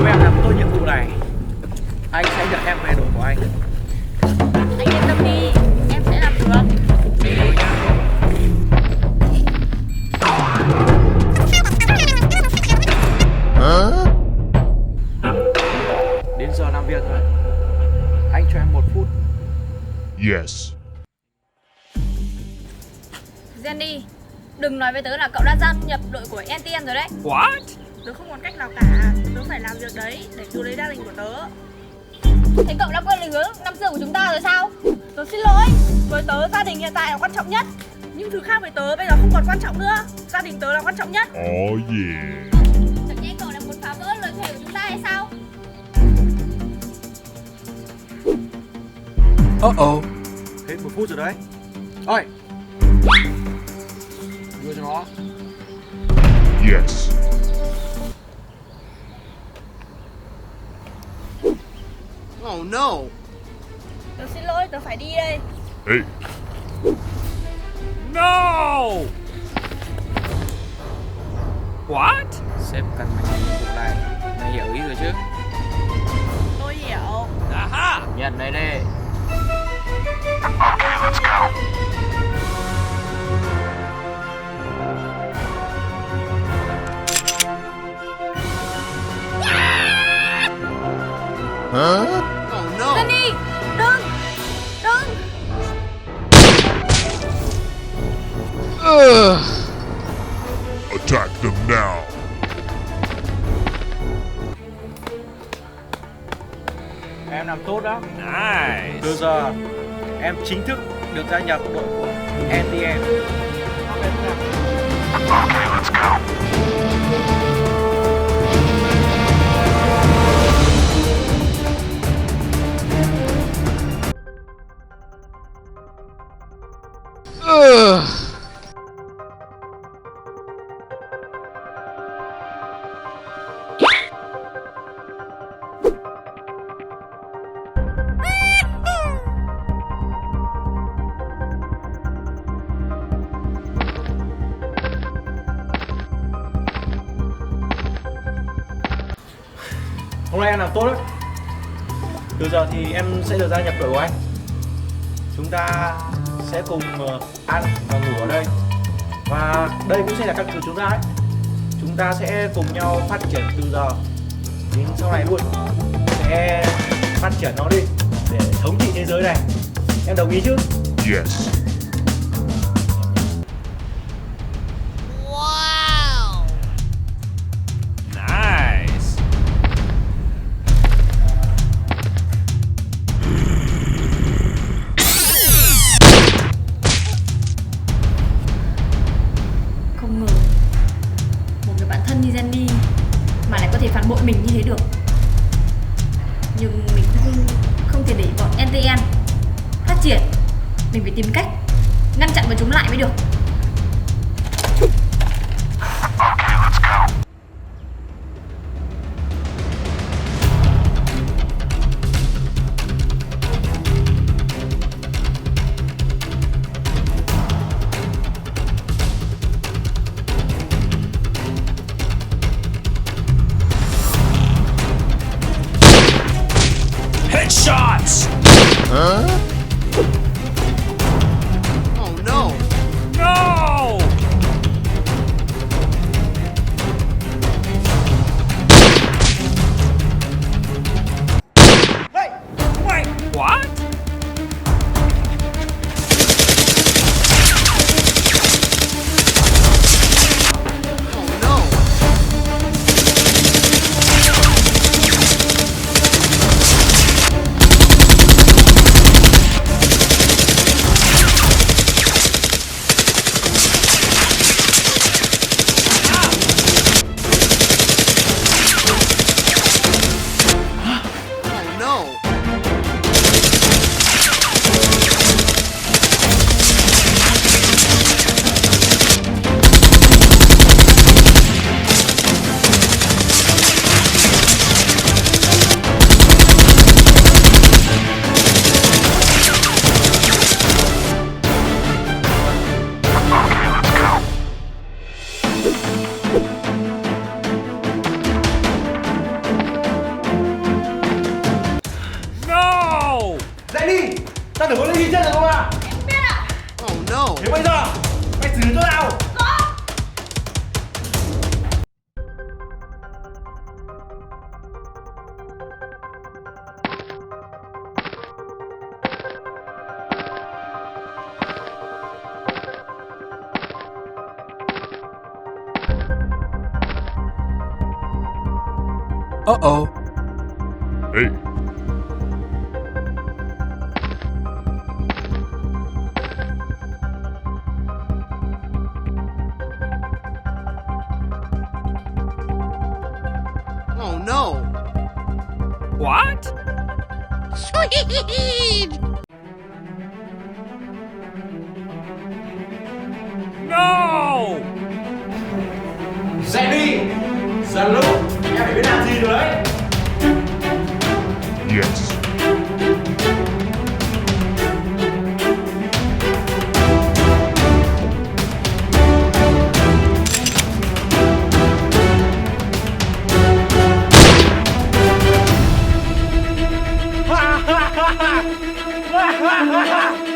Nếu em làm tốt nhiệm vụ này, anh sẽ nhận em về đội của anh. Anh yên tâm đi, em sẽ làm được. Đến giờ làm việc rồi. Anh cho em 1 phút. Yes. Jenny, đừng nói với tớ là cậu đã gia nhập đội của LTN rồi đấy. What? Tớ không còn cách nào cả, tớ phải làm việc đấy để cứu lấy gia đình của tớ. Thế cậu đã quên lời hứa năm xưa của chúng ta rồi sao? Tớ xin lỗi, với tớ gia đình hiện tại là quan trọng nhất. Nhưng thứ khác với tớ bây giờ không còn quan trọng nữa. Gia đình tớ là quan trọng nhất. Oh yeah. Chẳng nhẽ cậu lại muốn phá vỡ lời thề của chúng ta hay sao? Hết 1 phút rồi đấy. Ôi, đưa cho nó. Yes. Oh no. Tớ xin lỗi, tớ phải đi đây. Hey. No! What? Sếp cần mày làm nhiệm vụ này. Mày hiểu ý rồi chứ? Tôi hiểu. Aha! Nhận đây đi. Huh? Oh no. Jenny, đừng, đừng. Attack them now. Em làm tốt đó. Nice. Từ giờ em chính thức được gia nhập đội của LTN. Hôm nay em làm tốt đấy. Từ giờ thì em sẽ được gia nhập đội của anh. Chúng ta sẽ cùng ăn và ngủ ở đây. Và đây cũng sẽ là căn cứ chúng ta đấy. Chúng ta sẽ cùng nhau phát triển từ giờ đến sau này luôn. Sẽ phát triển nó đi để thống trị thế giới này. Em đồng ý chứ? Yes. Nice. Không ngờ một người bạn thân như Jenny mà lại có thể phản bội mình như thế được. Nhưng mình không thể để bọn LTN phát triển. Mình phải tìm cách ngăn chặn bọn chúng lại mới được. Headshots! Huh? Oh no. No! Hey! Wait, what? Oh no. Oh no. no. Thế bây giờ mày xử lý tôi nào? Uh-oh. Hey. Oh no. What? Sweet. No! Dậy đi! Giờ lúc em phải biết làm gì rồi đấy! Yes. Ha ha ha ha! Ha ha ha ha!